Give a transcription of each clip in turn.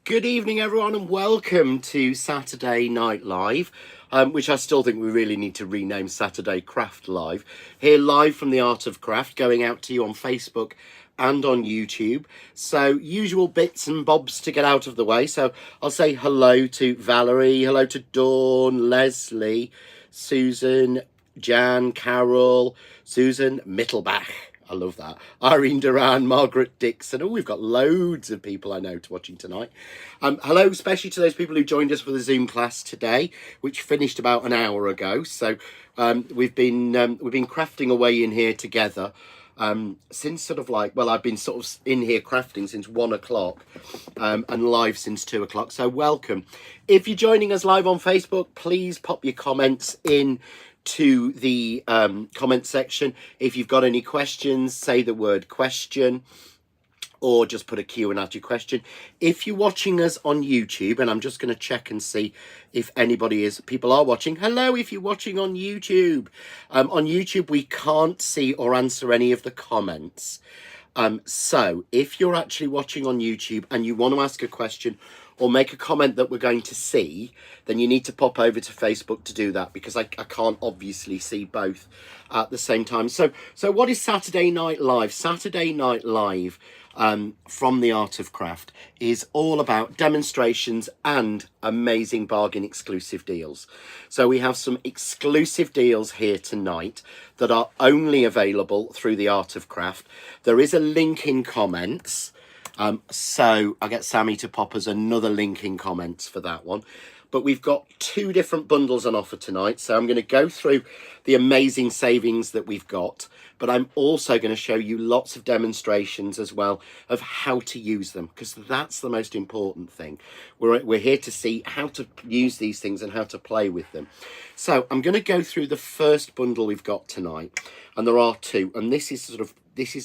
Good evening, everyone, and welcome to Saturday Night Live, which I still think we really need to rename Saturday Craft Live. Here, live from the Art of Craft, going out to you on Facebook and on YouTube. So, usual bits and bobs to get out of the way. So, I'll say hello to Valerie, hello to Dawn, Leslie, Susan, Jan, Carol, Susan Mittelbach. I love that. Irene Duran, Margaret Dixon. Oh, we've got loads of people I know watching tonight. Hello, especially to those people who joined us for the Zoom class today, which finished about an hour ago. So we've been crafting away in here together since sort of like, well, I've been sort of in here crafting since 1 o'clock and live since 2 o'clock. So welcome. If you're joining us live on Facebook, please pop your comments in to the comment section. If you've got any questions, say the word question or just put a Q and add your question. If you're watching us on YouTube, and I'm just going to check and see if people are watching. Hello, if you're watching on YouTube. On YouTube, we can't see or answer any of the comments. So if you're actually watching on YouTube and you want to ask a question or make a comment that we're going to see, then you need to pop over to Facebook to do that, because I can't obviously see both at the same time. So what is Saturday Night Live? Saturday Night Live from the Art of Craft is all about demonstrations and amazing bargain exclusive deals. So we have some exclusive deals here tonight that are only available through the Art of Craft. There is a link in comments. So I'll get Sammy to pop us another link in comments for that one. But we've got 2 different bundles on offer tonight. So I'm going to go through the amazing savings that we've got. But I'm also going to show you lots of demonstrations as well of how to use them, because that's the most important thing. We're here to see how to use these things and how to play with them. So I'm going to go through the first bundle we've got tonight. And there are 2. And this is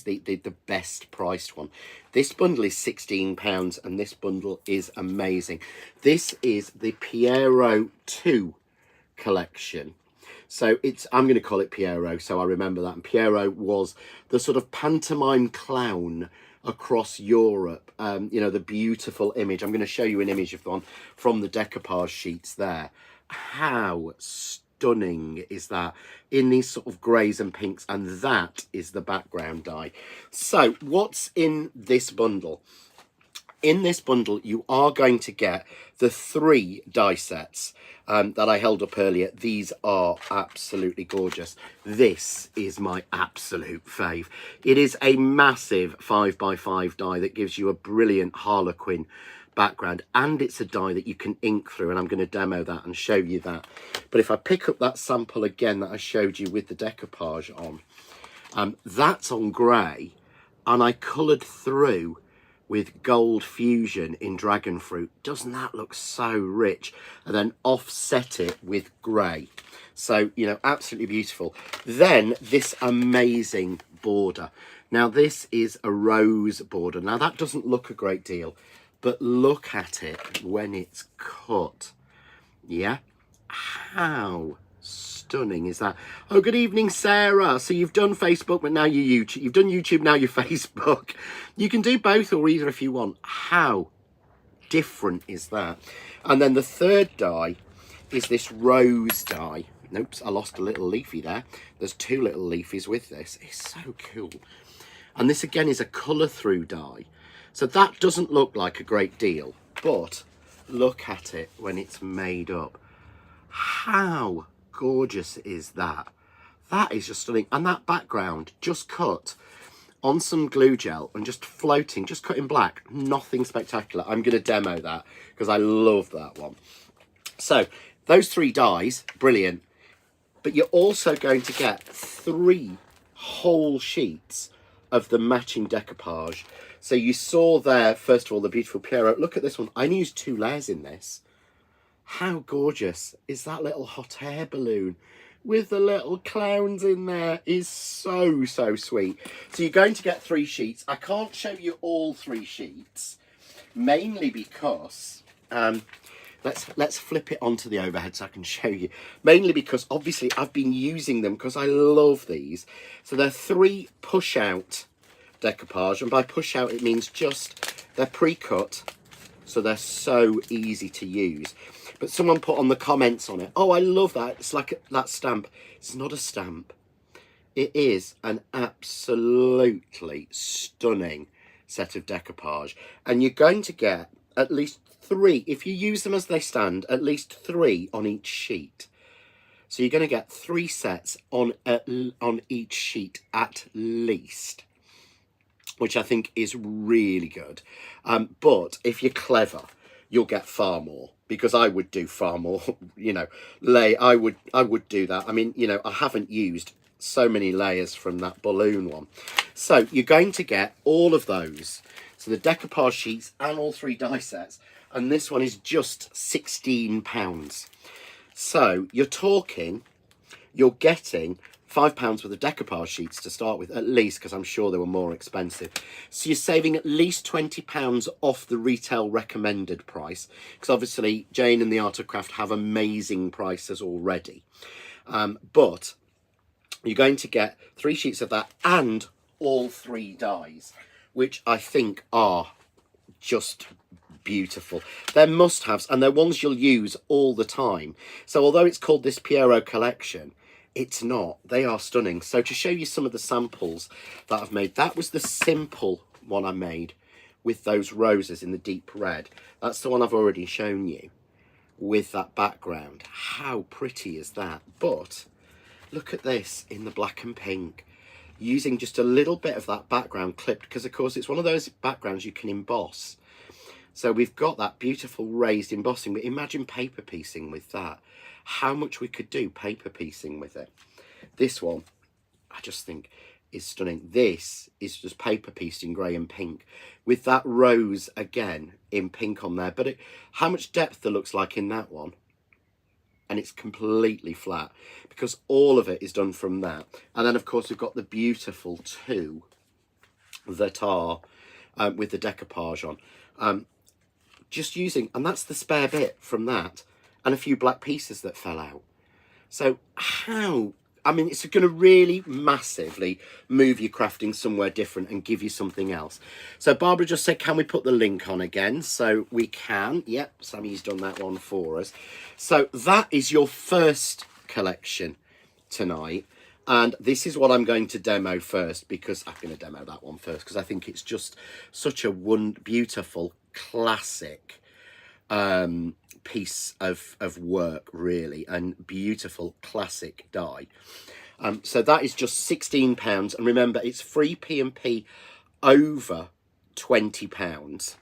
the best priced one. This bundle is £16 and this bundle is amazing. This is the Pierrot 2 collection. So I'm going to call it Pierrot, so I remember that. And Pierrot was the sort of pantomime clown across Europe. You know, the beautiful image. I'm going to show you an image of one from the decoupage sheets there. How stunning is that, in these sort of greys and pinks, and that is the background die. So what's in this bundle? In this bundle, you are going to get the 3 die sets that I held up earlier. These are absolutely gorgeous. This is my absolute fave. It is a massive 5x5 die that gives you a brilliant Harlequin background, and it's a die that you can ink through, and I'm going to demo that and show you that. But if I pick up that sample again that I showed you with the decoupage on, that's on grey, and I coloured through with gold fusion in dragon fruit. Doesn't that look so rich? And then offset it with grey. So, you know, absolutely beautiful. Then this amazing border. Now this is a rose border. Now that doesn't look a great deal, but look at it when it's cut. Yeah, how stunning is that? Oh, good evening, Sarah. So you've done Facebook, but now you're YouTube. You've done YouTube, now you're Facebook. You can do both or either if you want. How different is that? And then the third die is this rose die. Oops, I lost a little leafy there. There's 2 little leafies with this. It's so cool. And this again is a colour through die. So that doesn't look like a great deal, but look at it when it's made up. How gorgeous is that? That is just stunning. And that background just cut on some glue gel and just floating, just cut in black. Nothing spectacular. I'm going to demo that because I love that one. So those 3 dies, brilliant. But you're also going to get 3 whole sheets of the matching decoupage. So you saw there, first of all, the beautiful Pierrot. Look at this one. I used 2 layers in this. How gorgeous is that little hot air balloon with the little clowns in there? Is so sweet. So you're going to get 3 sheets. I can't show you all 3 sheets, mainly because let's flip it onto the overhead so I can show you. Mainly because obviously I've been using them because I love these. So they're 3 push out decoupage, and by push out it means just they're pre-cut So they're so easy to use. But someone put on the comments on it, oh, I love that. It's like that stamp. It's not a stamp. It is an absolutely stunning set of decoupage. And you're going to get at least 3, if you use them as they stand, at least 3 on each sheet. So you're going to get 3 sets on each sheet at least, which I think is really good. But if you're clever, you'll get far more, because I would do far more, you know, I would do that. I mean, you know, I haven't used so many layers from that balloon one. So you're going to get all of those. So the decoupage sheets and all 3 die sets. And this one is just £16. So you're getting £5 worth of decoupage sheets to start with, at least, because I'm sure they were more expensive. So you're saving at least £20 off the retail recommended price, because obviously Jane and the Art of Craft have amazing prices already. But you're going to get 3 sheets of that and all 3 dies, which I think are just beautiful. They're must-haves, and they're ones you'll use all the time. So although it's called this Pierrot collection, it's not. They are stunning. So to show you some of the samples that I've made, that was the simple one I made with those roses in the deep red. That's the one I've already shown you with that background. How pretty is that? But look at this in the black and pink, using just a little bit of that background clipped, because of course it's one of those backgrounds you can emboss. So we've got that beautiful raised embossing, but imagine paper piecing with that. How much we could do paper piecing with it. This one, I just think, is stunning. This is just paper pieced in grey and pink, with that rose again in pink on there. But how much depth there looks like in that one. And it's completely flat, because all of it is done from that. And then, of course, we've got the beautiful 2 that are with the decoupage on. Just using, and that's the spare bit from that, and a few black pieces that fell out. So I mean, it's going to really massively move your crafting somewhere different and give you something else. So Barbara just said, can we put the link on again? So we can. Yep, Sammy's done that one for us. So that is your first collection tonight. And this is what I'm going to demo first, because I'm going to demo that one first, because I think it's just such a beautiful, classic piece of work, really, and beautiful classic die. So that is just £16, and remember, it's free P&P over £20.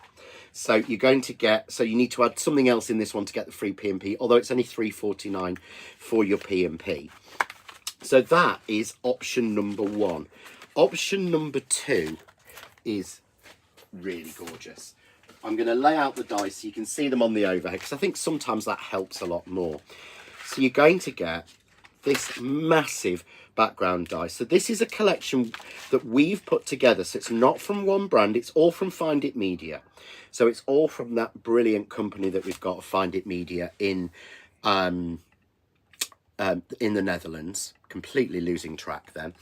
So you're going to get, so you need to add something else in this one to get the free P&P, although it's only £3.49 for your P&P. So that is option number 1. Option number 2 is really gorgeous. I'm going to lay out the dice so you can see them on the overhead, because I think sometimes that helps a lot more. So you're going to get this massive background die. So this is a collection that we've put together. So it's not from one brand, it's all from Find It Media. So it's all from that brilliant company that we've got, Find It Media, in the Netherlands. Completely losing track then.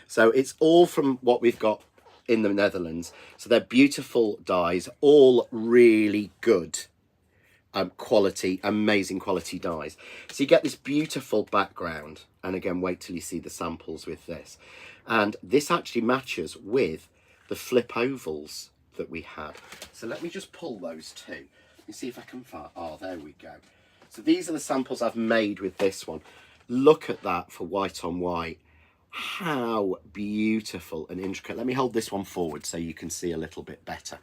So it's all from what we've got in the Netherlands. So they're beautiful dies, all really good quality, amazing quality dies. So you get this beautiful background, and again, wait till you see the samples with this. And this actually matches with the flip ovals that we had. So let me just pull those 2. Let me see if I can find, oh, there we go. So these are the samples I've made with this one. Look at that for white on white. How beautiful and intricate. Let me hold this one forward so you can see a little bit better,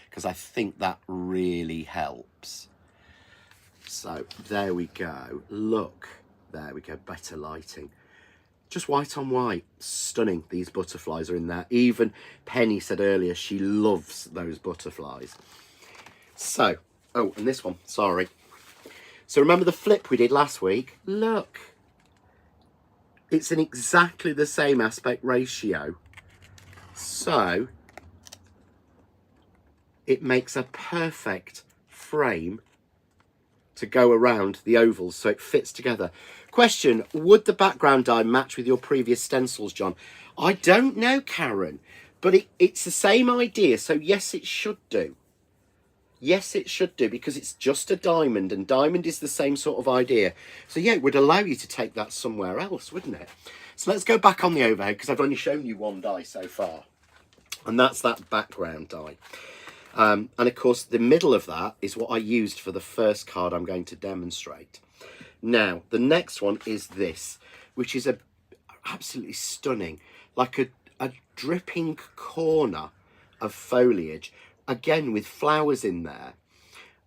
because I think that really helps. So there we go. Look, there we go. Better lighting. Just white on white. Stunning. These butterflies are in there. Even Penny said earlier she loves those butterflies. So, oh, and this one, sorry. So remember the flip we did last week? Look. It's in exactly the same aspect ratio. So it makes a perfect frame to go around the ovals, so it fits together. Question, would the background die match with your previous stencils, John? I don't know, Karen, but it's the same idea, so yes, it should do. Yes, it should do, because it's just a diamond, and diamond is the same sort of idea. So yeah, it would allow you to take that somewhere else, wouldn't it? So let's go back on the overhead, because I've only shown you one die so far. And that's that background die. And of course, the middle of that is what I used for the first card I'm going to demonstrate. Now, the next one is this, which is absolutely stunning, like a dripping corner of foliage, again with flowers in there.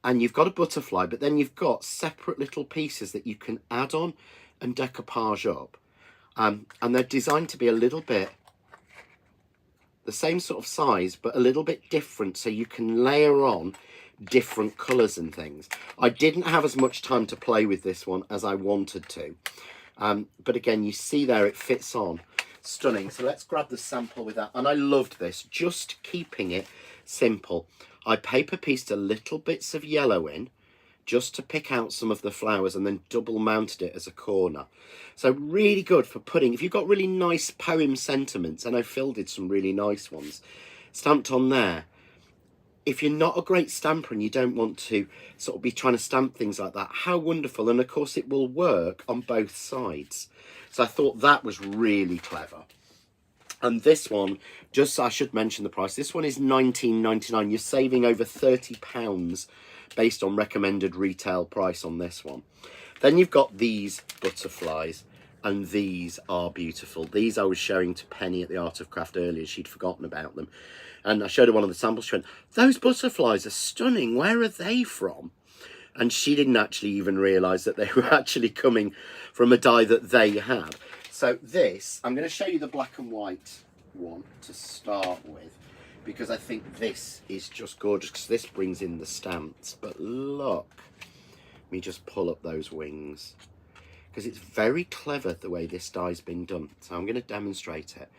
And you've got a butterfly, but then you've got separate little pieces that you can add on and decoupage up. And they're designed to be a little bit the same sort of size, but a little bit different, so you can layer on different colours and things. I didn't have as much time to play with this one as I wanted to. But again, you see there, it fits on. Stunning. So let's grab the sample with that. And I loved this, just keeping it simple. I paper pieced a little bits of yellow in, just to pick out some of the flowers, and then double mounted it as a corner. So really good for putting, if you've got really nice poem sentiments, and I Phil did some really nice ones, stamped on there. If you're not a great stamper and you don't want to sort of be trying to stamp things like that, how wonderful. And of course it will work on both sides. So I thought that was really clever. And this one, just I should mention the price, this one is £19.99. You're saving over £30 based on recommended retail price on this one. Then you've got these butterflies, and these are beautiful. These I was showing to Penny at the Art of Craft earlier. She'd forgotten about them. And I showed her one of the samples. She went, those butterflies are stunning. Where are they from? And she didn't actually even realise that they were actually coming from a die that they had. So this, I'm going to show you the black and white one to start with, because I think this is just gorgeous, because this brings in the stamps. But look, let me just pull up those wings, because it's very clever the way this die's been done. So I'm going to demonstrate it.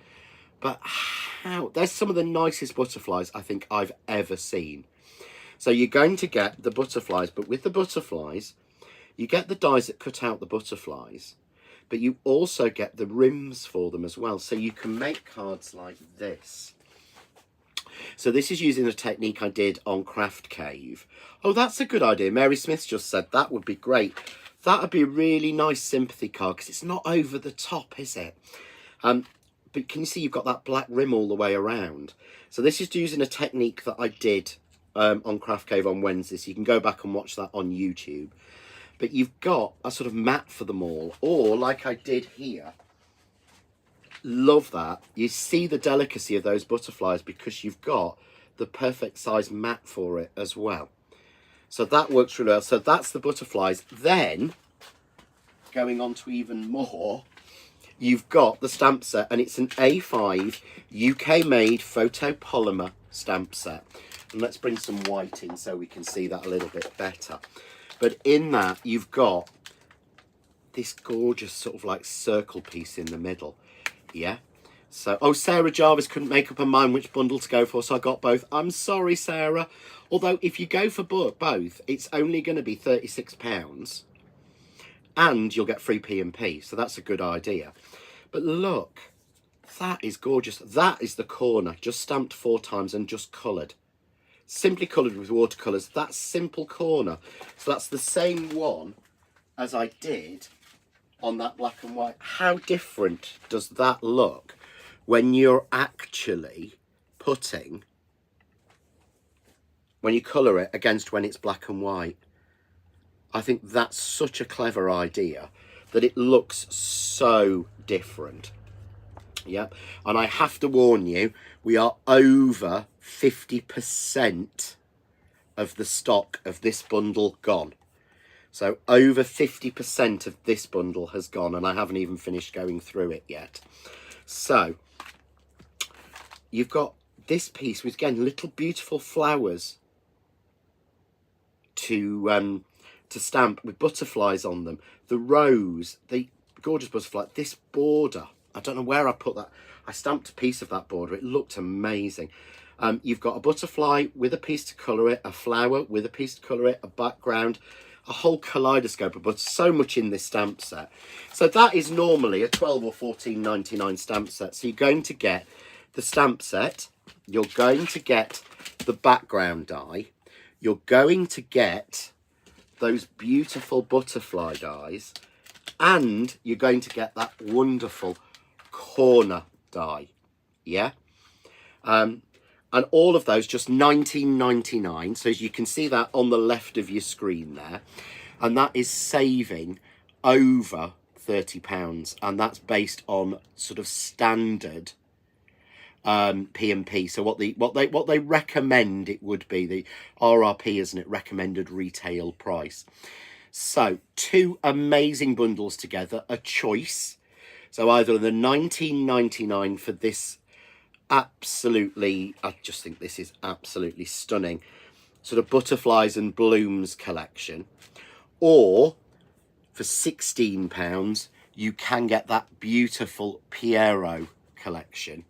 But how, there's some of the nicest butterflies I think I've ever seen. So you're going to get the butterflies, but with the butterflies, you get the dies that cut out the butterflies, but you also get the rims for them as well. So you can make cards like this. So this is using a technique I did on Craft Cave. Oh, that's a good idea. Mary Smith just said that would be great. That would be a really nice sympathy card, because it's not over the top, is it? But can you see you've got that black rim all the way around? So this is using a technique that I did on Craft Cave on Wednesday. So you can go back and watch that on YouTube. But you've got a sort of mat for them all, or like I did here. Love that. You see the delicacy of those butterflies because you've got the perfect size mat for it as well. So that works really well. So that's the butterflies. Then, going on to even more, you've got the stamp set, and it's an A5 UK made photopolymer stamp set. And let's bring some white in so we can see that a little bit better. But in that, you've got this gorgeous sort of like circle piece in the middle. Yeah. So, oh, Sarah Jarvis couldn't make up her mind which bundle to go for, so I got both. I'm sorry, Sarah. Although, if you go for both, it's only going to be £36. And you'll get free P&P, so that's a good idea. But look, that is gorgeous. That is the corner, just stamped 4 times and just coloured. Simply coloured with watercolours. That simple corner. So that's the same one as I did on that black and white. How different does that look when you're actually putting, when you colour it against when it's black and white? I think that's such a clever idea that it looks so different. Yep. And I have to warn you, we are over 50% of the stock of this bundle gone. So over 50% of this bundle has gone, and I haven't even finished going through it yet. So you've got this piece with, again, little beautiful flowers to stamp with butterflies on them. The rose, the gorgeous butterfly, this border. I don't know where I put that. I stamped a piece of that border. It looked amazing. You've got a butterfly with a piece to colour it, a flower with a piece to colour it, a background, a whole kaleidoscope of butter. So much in this stamp set. So that is normally a $12 or $14.99 stamp set. So you're going to get the stamp set. You're going to get the background die. you're going to get those beautiful butterfly dies, and you're going to get that wonderful corner die. Yeah. And all of those just $19.99. So as you can see that on the left of your screen there, and that is saving over £30, and that's based on sort of standard P&P. So what they recommend it would be, the RRP, isn't it, recommended retail price. So 2 amazing bundles together, a choice. So either the $19.99 for this absolutely, I just think this is absolutely stunning, sort of butterflies and blooms collection, or for £16 you can get that beautiful Pierrot collection.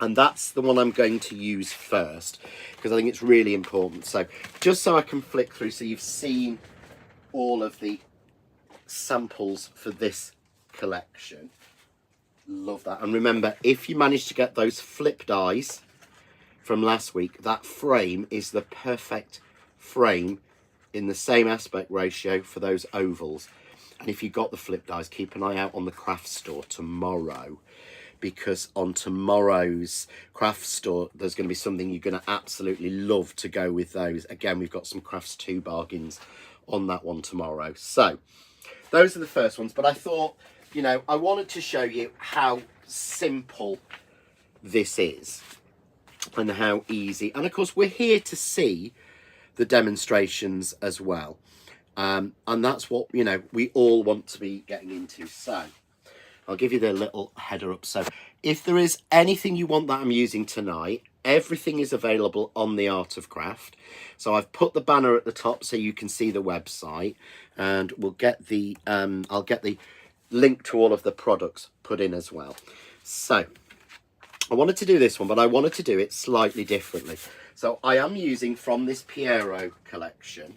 And that's the one I'm going to use first, because I think it's really important. So just so I can flick through, so you've seen all of the samples for this collection. Love that. And remember, if you manage to get those flip dies from last week, that frame is the perfect frame in the same aspect ratio for those ovals. And if you got the flip dies, keep an eye out on the craft store tomorrow, because on tomorrow's craft store there's going to be something you're going to absolutely love to go with those. Again, we've got some Crafts 2 bargains on that one tomorrow. So those are the first ones, but I thought, you know, I wanted to show you how simple this is and how easy. And of course, we're here to see the demonstrations as well. And that's what, you know, we all want to be getting into. So I'll give you the little header up. So if there is anything you want that I'm using tonight, everything is available on the Art of Craft. So I've put the banner at the top so you can see the website, and we'll get the I'll get the link to all of the products put in as well. So I wanted to do this one, but I wanted to do it slightly differently. So I am using from this Pierrot collection,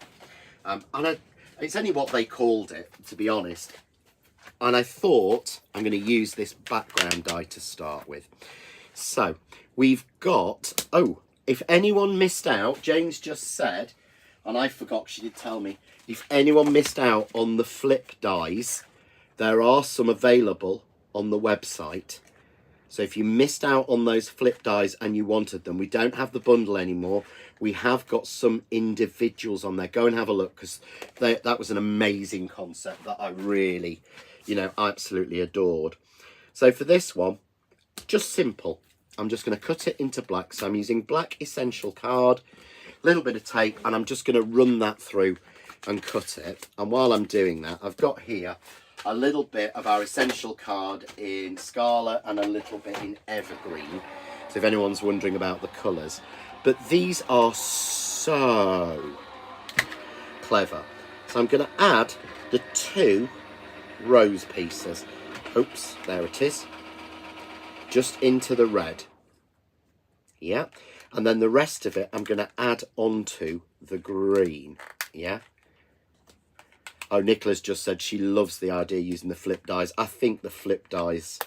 and it's only what they called it, to be honest. And I thought I'm going to use this background die to start with. So we've got, oh, if anyone missed out, James just said, and I forgot, she did tell me, if anyone missed out on the flip dies, there are some available on the website. So if you missed out on those flip dies and you wanted them, we don't have the bundle anymore. We have got some individuals on there. Go and have a look, because that was an amazing concept that I really, you know, absolutely adored. So for this one, just simple. I'm just going to cut it into black. So I'm using black essential card, a little bit of tape, and I'm just going to run that through and cut it. And while I'm doing that, I've got here a little bit of our essential card in Scarlet and a little bit in Evergreen, so if anyone's wondering about the colours. But these are so clever. So I'm going to add the 2 rose pieces. Oops, there it is. Just into the red. Yeah. And then the rest of it I'm going to add onto the green. Yeah. Oh, Nicola's just said she loves the idea of using the flip dies. I think the flip dies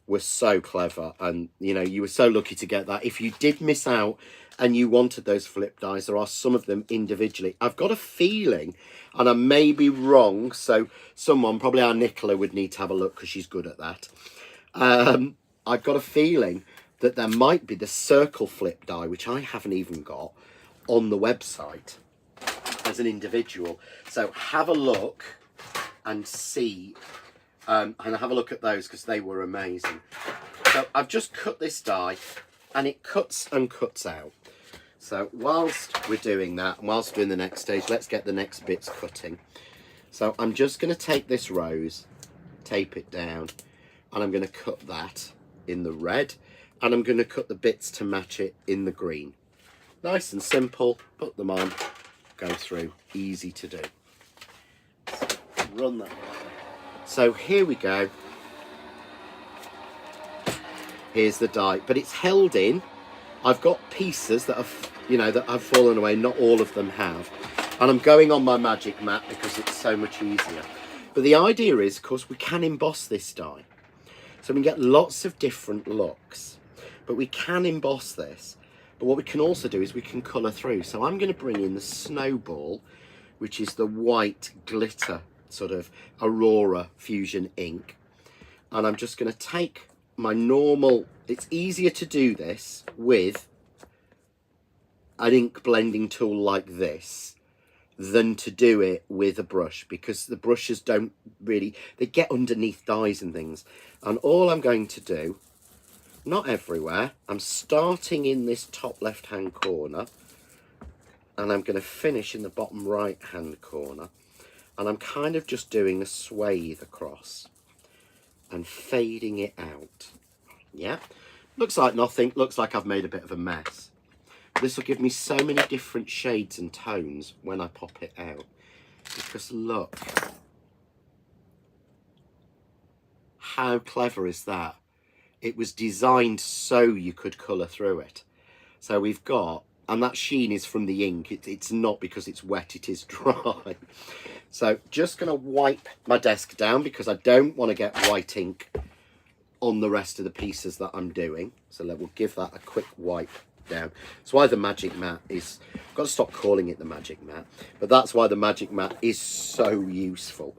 were so clever, and you know, you were so lucky to get that. If you did miss out and you wanted those flip dies, there are some of them individually. I've got a feeling, and I may be wrong, so someone, probably our Nicola, would need to have a look because she's good at that. I've got a feeling that there might be the circle flip die, which I haven't even got, on the website as an individual. So have a look and see, and have a look at those, because they were amazing. So I've just cut this die, and it cuts and cuts out. So whilst we're doing that, and whilst doing the next stage, let's get the next bits cutting. So I'm just going to take this rose, tape it down, and I'm going to cut that in the red, and I'm going to cut the bits to match it in the green. Nice and simple, put them on, go through, easy to do. So run that. So here we go. Here's the die, but it's held in. I've got pieces that have, you know, that have fallen away. Not all of them have. And I'm going on my magic mat because it's so much easier. But the idea is, of course, we can emboss this die. So we can get lots of different looks. But we can emboss this. But what we can also do is we can colour through. So I'm going to bring in the Snowball, which is the white glitter sort of Aurora Fusion ink. And I'm just going to take my normal, it's easier to do this with an ink blending tool like this than to do it with a brush, because the brushes don't really, they get underneath dies and things. And all I'm going to do, not everywhere, I'm starting in this top left hand corner and I'm going to finish in the bottom right hand corner, and I'm kind of just doing a swathe across and fading it out. Yeah, looks like nothing, looks like I've made a bit of a mess. This will give me so many different shades and tones when I pop it out, because look, how clever is that? It was designed so you could colour through it. So we've got, and that sheen is from the ink, it's not because it's wet, it is dry. So just going to wipe my desk down because I don't want to get white ink on the rest of the pieces that I'm doing. So we'll give that a quick wipe down. That's why the magic mat is, I've got to stop calling it the magic mat, but that's why the magic mat is so useful.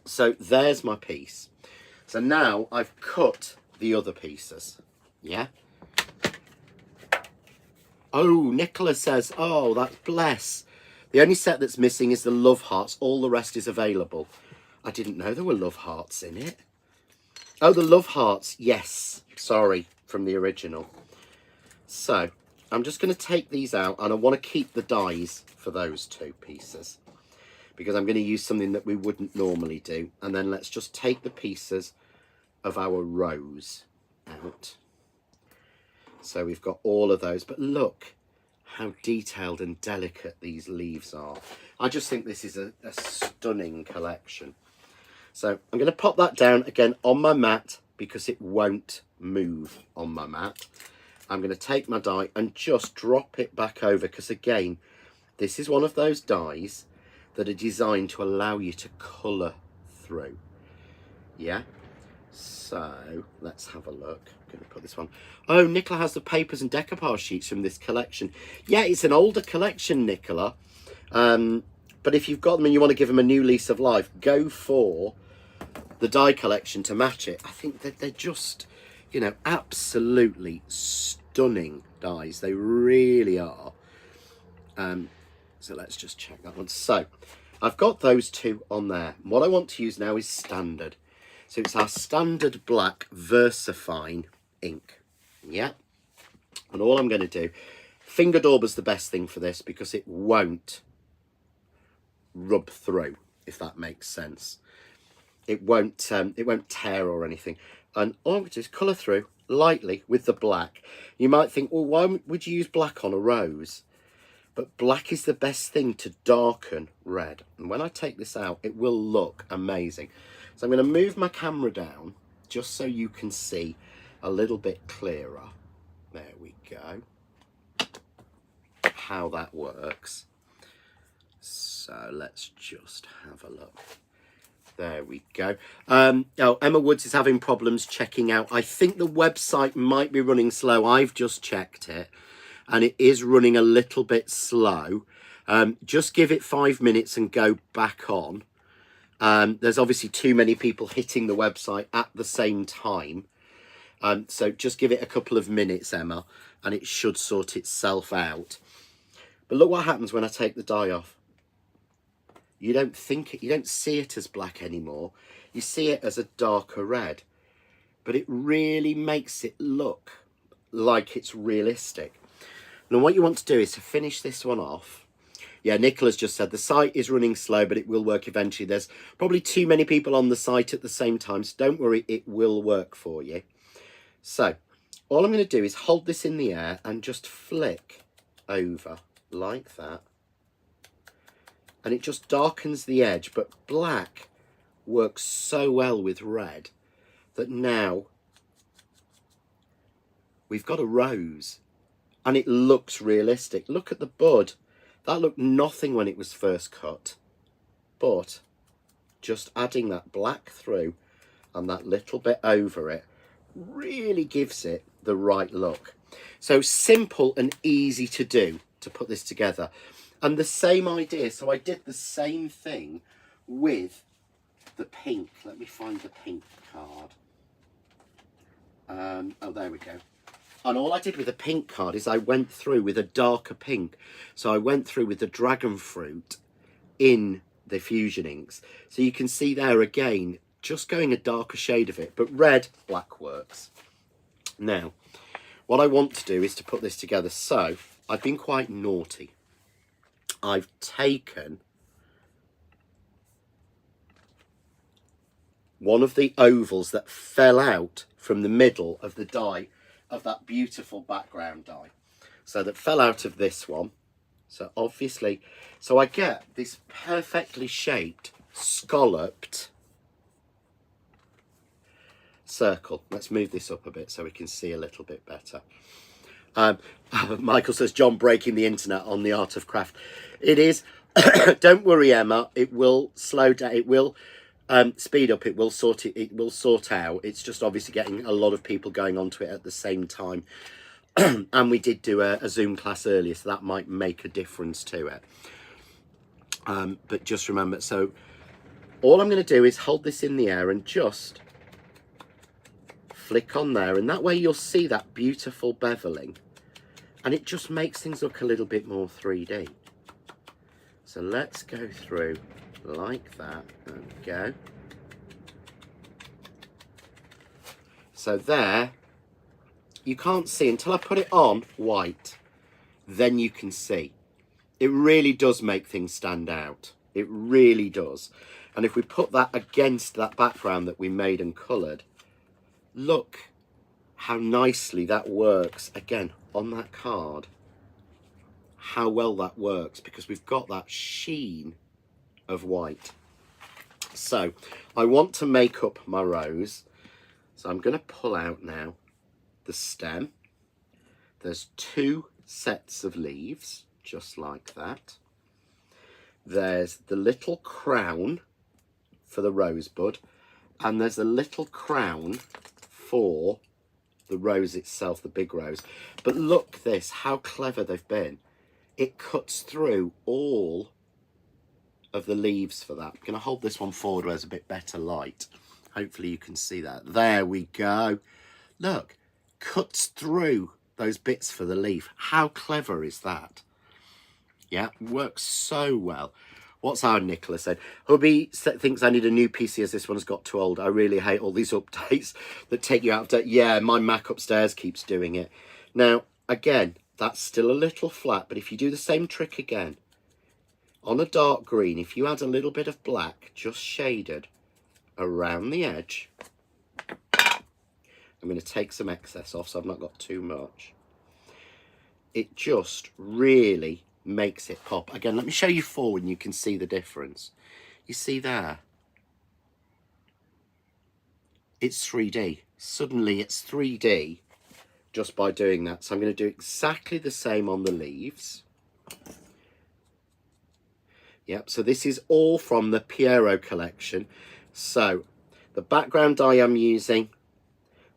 So there's my piece. So now I've cut the other pieces. Yeah. Oh, Nicola says, oh, that's bless. The only set that's missing is the love hearts. All the rest is available. I didn't know there were love hearts in it. Oh, the love hearts. Yes. Sorry, from the original. So I'm just going to take these out, and I want to keep the dies for those two pieces because I'm going to use something that we wouldn't normally do. And then let's just take the pieces of our rose out. So we've got all of those, but look how detailed and delicate these leaves are. I just think this is a stunning collection. So I'm going to pop that down again on my mat because it won't move on my mat. I'm going to take my die and just drop it back over, because again, this is one of those dies that are designed to allow you to colour through. Yeah, so let's have a look. I'm going to put this one. Oh, Nicola has the papers and decoupage sheets from this collection. Yeah, it's an older collection, Nicola. But if you've got them and you want to give them a new lease of life, go for the die collection to match it. I think that they're just, you know, absolutely stunning dies. They really are. So let's just check that one. So I've got those two on there. What I want to use now is standard. So it's our standard black VersaFine ink. Yeah. And all I'm going to do, finger dauber's the best thing for this because it won't rub through, if that makes sense. It won't tear or anything. And all I'm going to do is colour through lightly with the black. You might think, well, why would you use black on a rose? But black is the best thing to darken red. And when I take this out, it will look amazing. So I'm going to move my camera down just so you can see a little bit clearer. There we go. How that works. So let's just have a look. There we go. Oh, Emma Woods is having problems checking out. I think the website might be running slow. I've just checked it and it is running a little bit slow. Just give it 5 minutes and go back on. There's obviously too many people hitting the website at the same time. So just give it a couple of minutes, Emma, and it should sort itself out. But look what happens when I take the dye off. You don't see it as black anymore. You see it as a darker red. But it really makes it look like it's realistic. Now what you want to do is to finish this one off. Yeah, Nicola's just said the site is running slow, but it will work eventually. There's probably too many people on the site at the same time, so don't worry, it will work for you. So all I'm going to do is hold this in the air and just flick over like that. And it just darkens the edge, but black works so well with red that now we've got a rose and it looks realistic. Look at the bud. That looked nothing when it was first cut, but just adding that black through and that little bit over it really gives it the right look. So simple and easy to do to put this together. And the same idea, so I did the same thing with the pink. Let me find the pink card. Oh, there we go. And all I did with the pink card is I went through with a darker pink. So I went through with the dragon fruit in the fusion inks. So you can see there again, just going a darker shade of it, but red, black works. Now, what I want to do is to put this together. So I've been quite naughty. I've taken one of the ovals that fell out from the middle of the die of that beautiful background die. So that fell out of this one. So obviously, so I get this perfectly shaped, scalloped circle. Let's move this up a bit so we can see a little bit better. Michael says, John breaking the internet on the art of craft. It is. Don't worry, Emma. It will slow down. It will speed up. It will sort it. It will sort out. It's just obviously getting a lot of people going onto it at the same time. And we did do a Zoom class earlier, so that might make a difference to it. But just remember, so all I'm going to do is hold this in the air and just flick on there, and that way you'll see that beautiful beveling, and it just makes things look a little bit more 3D. So let's go through like that. There we go. So there, you can't see until I put it on white, then you can see. It really does make things stand out. It really does. And if we put that against that background that we made and coloured, look how nicely that works again on that card. How well that works, because we've got that sheen of white. So I want to make up my rose. So I'm going to pull out now the stem. There's 2 sets of leaves, just like that. There's the little crown for the rosebud, and there's a little crown for the rose itself, the big rose. But look this, how clever they've been. It cuts through all of the leaves for that. I'm going to hold this one forward where there's a bit better light. Hopefully you can see that. There we go. Look, cuts through those bits for the leaf. How clever is that? Yeah, works so well. What's our Nicola said? Hubby thinks I need a new PC as this one's got too old. I really hate all these updates that take you out of date. Yeah, my Mac upstairs keeps doing it. Now, again, that's still a little flat, but if you do the same trick again, on a dark green, if you add a little bit of black, just shaded around the edge, I'm going to take some excess off so I've not got too much. It just really makes it pop. Again, let me show you forward and you can see the difference. You see there? It's 3D. Suddenly it's 3D just by doing that. So I'm going to do exactly the same on the leaves. Yep, so this is all from the Pierrot collection. So the background die I'm using,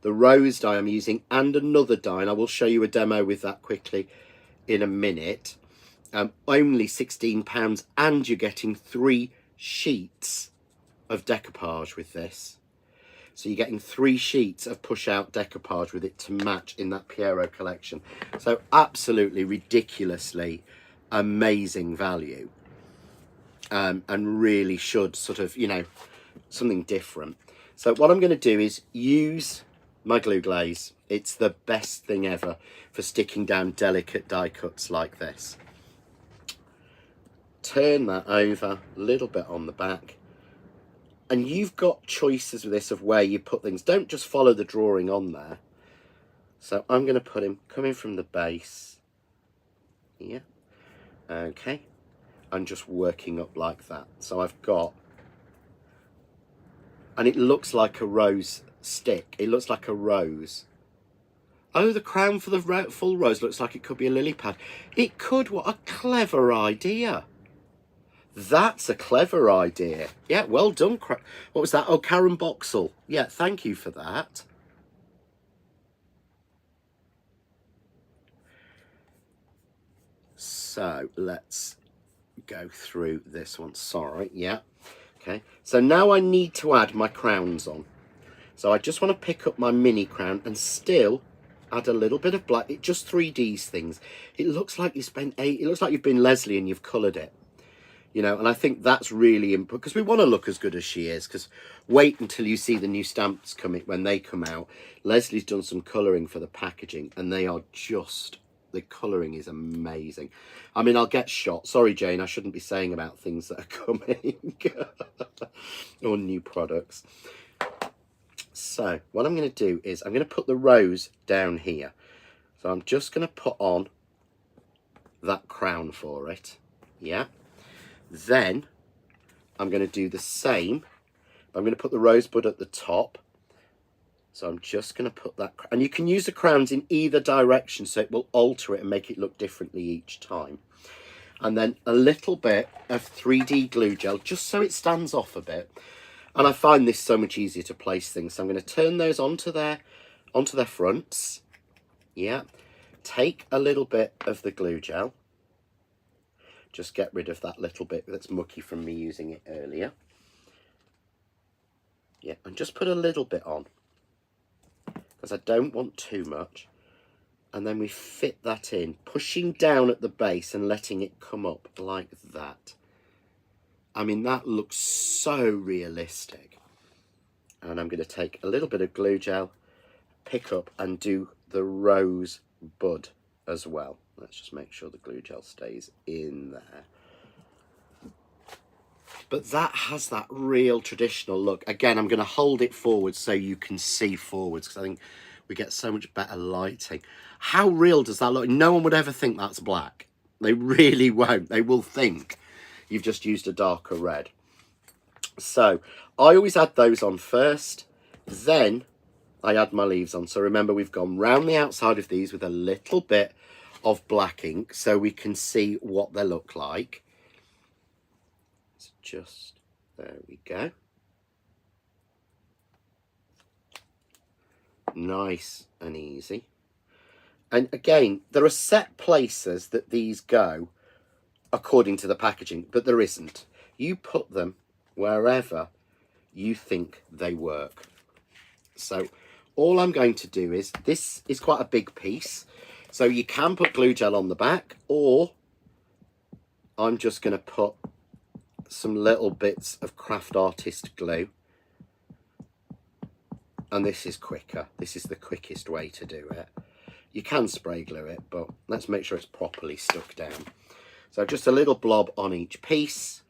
the rose die I'm using, and another die, and I will show you a demo with that quickly in a minute. Only £16, and you're getting 3 sheets of decoupage with this. So you're getting 3 sheets of push-out decoupage with it to match in that Pierrot collection. So absolutely ridiculously amazing value. And really should sort of, you know, something different. So what I'm going to do is use my glue glaze. It's the best thing ever for sticking down delicate die cuts like this. Turn that over a little bit on the back, and you've got choices with this of where you put things. Don't just follow the drawing on there. So I'm going to put him coming from the base. Yeah. Okay. I'm just working up like that. So I've got, and it looks like a rose stick. It looks like a rose. Oh, the crown for the full rose looks like it could be a lily pad. It could. What a clever idea. That's a clever idea. Yeah, well done. What was that? Oh, Karen Boxall. Yeah, thank you for that. So let's go through this one. Sorry, yeah. Okay, so now I need to add my crowns on. So I just want to pick up my mini crown and still add a little bit of black. It just 3Ds things. It looks like you spent it looks like you've been Leslie and you've coloured it. You know, and I think that's really important because we want to look as good as she is. Because wait until you see the new stamps coming when they come out. Leslie's done some colouring for the packaging and they are just, the colouring is amazing. I mean, I'll get shot. Sorry, Jane, I shouldn't be saying about things that are coming or new products. So what I'm going to do is I'm going to put the rose down here. So I'm just going to put on that crown for it. Yeah. Then I'm going to do the same. I'm going to put the rosebud at the top. So I'm just going to put that, and you can use the crowns in either direction so it will alter it and make it look differently each time. And then a little bit of 3D glue gel just so it stands off a bit. And I find this so much easier to place things. So I'm going to turn those onto their fronts. Yeah. Take a little bit of the glue gel. Just get rid of that little bit that's mucky from me using it earlier. Yeah, and just put a little bit on, because I don't want too much. And then we fit that in, pushing down at the base and letting it come up like that. I mean, that looks so realistic. And I'm going to take a little bit of glue gel, pick up and do the rose bud as well. Let's just make sure the glue gel stays in there. But that has that real traditional look. Again, I'm going to hold it forward so you can see forwards, because I think we get so much better lighting. How real does that look? No one would ever think that's black. They really won't. They will think you've just used a darker red. So I always add those on first, then I add my leaves on. So remember, we've gone round the outside of these with a little bit of black ink so we can see what they look like. So just, there we go. Nice and easy. And again, there are set places that these go according to the packaging, but there isn't. You put them wherever you think they work. So all I'm going to do is, this is quite a big piece, so you can put glue gel on the back, or I'm just going to put some little bits of craft artist glue. And this is quicker. This is the quickest way to do it. You can spray glue it, but let's make sure it's properly stuck down. So just a little blob on each piece.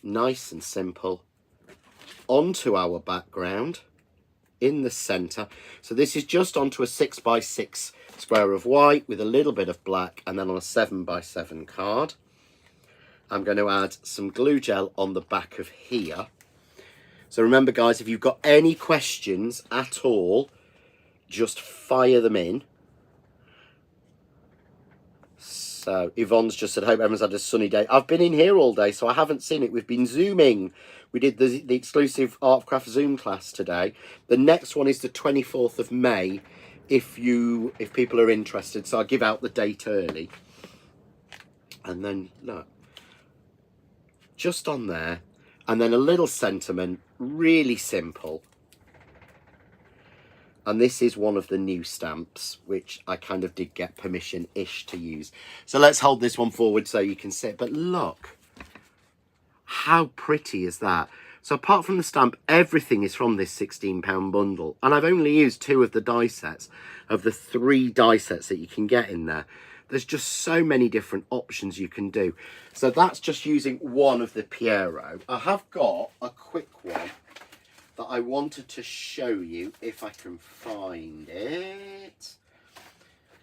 Nice and simple. Onto our background in the centre. So this is just onto a 6x6 square of white with a little bit of black, and then on a 7x7 card. I'm going to add some glue gel on the back of here. So remember, guys, if you've got any questions at all, just fire them in. So Yvonne's just said, hope everyone's had a sunny day. I've been in here all day, so I haven't seen it. We've been Zooming. We did the exclusive Art of Craft Zoom class today. The next one is the 24th of May, if people are interested. So I'll give out the date early. And then, look, just on there. And then a little sentiment, really simple. And this is one of the new stamps, which I kind of did get permission-ish to use. So let's hold this one forward so you can see it. But look, how pretty is that? So apart from the stamp, everything is from this £16 bundle. And I've only used 2 of the die sets, of the 3 die sets that you can get in there. There's just so many different options you can do. So that's just using one of the Pierrot. I have got a quick one that I wanted to show you, if I can find it.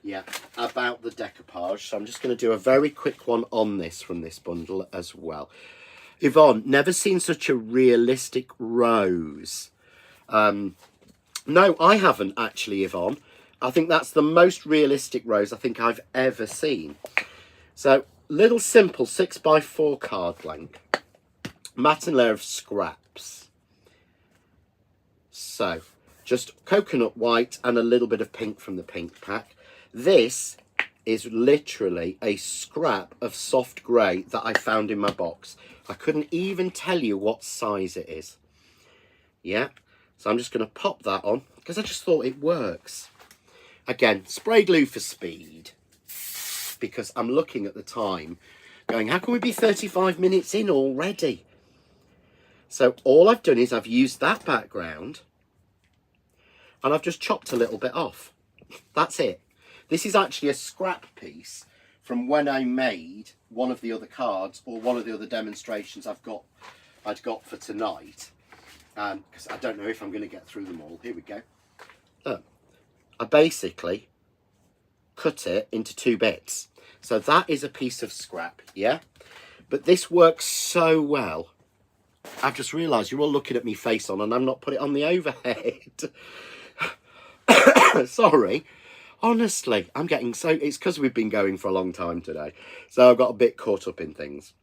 Yeah, about the decoupage. So I'm just going to do a very quick one on this from this bundle as well. Yvonne, never seen such a realistic rose. No, I haven't actually, Yvonne. I think that's the most realistic rose I think I've ever seen. So, little simple 6x4 card blank. Matte and layer of scraps. So, just coconut white and a little bit of pink from the pink pack. This is literally a scrap of soft grey that I found in my box. I couldn't even tell you what size it is. Yeah, so I'm just going to pop that on because I just thought it works. Again, spray glue for speed, because I'm looking at the time going, how can we be 35 minutes in already? So all I've done is I've used that background and I've just chopped a little bit off. That's it. This is actually a scrap piece from when I made one of the other cards or one of the other demonstrations I'd got for tonight. Because I don't know if I'm going to get through them all. Here we go. Look, I basically cut it into 2 bits. So that is a piece of scrap, yeah? But this works so well. I've just realised you're all looking at me face on and I'm not put it on the overhead. Sorry. Honestly, I'm getting so... It's because we've been going for a long time today. So I've got a bit caught up in things.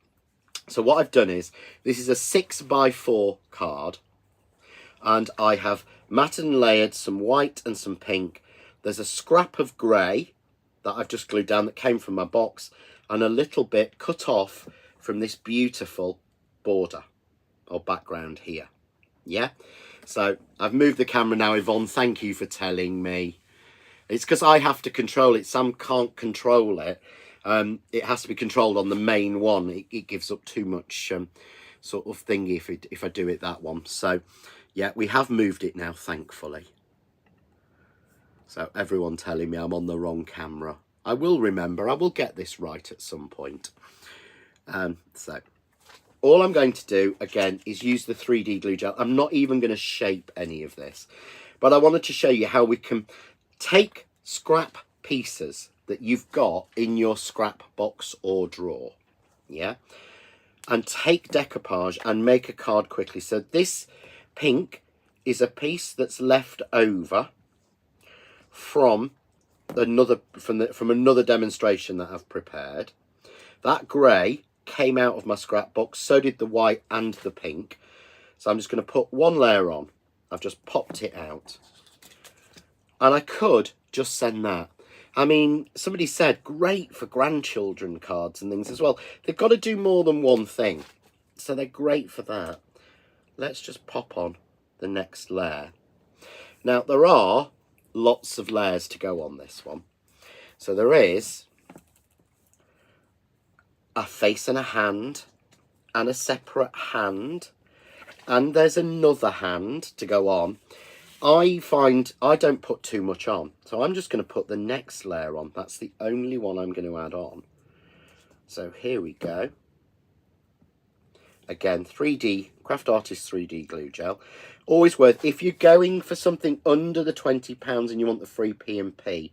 So what I've done is, this is a 6x4 card. And I have matted and layered some white and some pink. There's a scrap of grey that I've just glued down that came from my box. And a little bit cut off from this beautiful border or background here. Yeah? So I've moved the camera now, Yvonne. Thank you for telling me. It's because I have to control it. Sam can't control it. It has to be controlled on the main one. It gives up too much sort of thingy if I do it that one. So, yeah, we have moved it now, thankfully. So everyone telling me I'm on the wrong camera. I will remember. I will get this right at some point. So all I'm going to do, again, is use the 3D glue gel. I'm not even going to shape any of this. But I wanted to show you how we can take scrap pieces that you've got in your scrap box or drawer, yeah, and take decoupage and make a card quickly. So this pink is a piece that's left over from another another demonstration that I've prepared. That grey came out of my scrap box, so did the white and the pink. So I'm just going to put one layer on. I've just popped it out. And I could just send that. I mean, somebody said, great for grandchildren cards and things as well. They've got to do more than one thing. So they're great for that. Let's just pop on the next layer. Now, there are lots of layers to go on this one. So there is a face and a hand and a separate hand. And there's another hand to go on. I find I don't put too much on, so I'm just going to put the next layer on. That's the only one I'm going to add on. So here we go. Again, 3D, Craft Artist 3D glue gel. Always worth, if you're going for something under the £20 and you want the free P&P,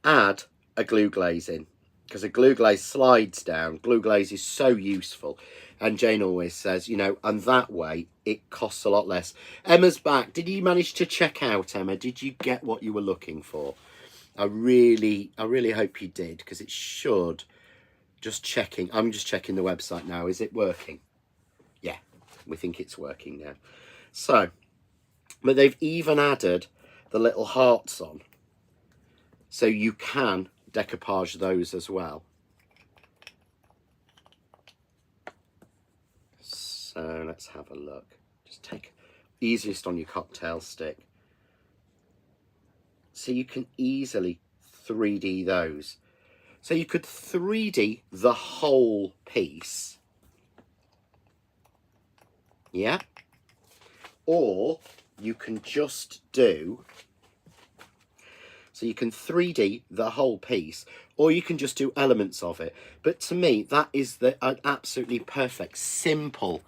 add a glue glaze in. Because a glue glaze slides down. Glue glaze is so useful. And Jane always says, you know, and that way it costs a lot less. Emma's back. Did you manage to check out, Emma? Did you get what you were looking for? I really hope you did, because it should. Just checking. I'm just checking the website now. Is it working? Yeah, we think it's working now. So, but they've even added the little hearts on. So you can decoupage those as well. So let's have a look. Just take easiest on your cocktail stick. So you can easily 3D those. So you could 3D the whole piece. Yeah. Or you can just do, so you can 3D the whole piece, or you can just do elements of it. But to me, that is an absolutely perfect, simple,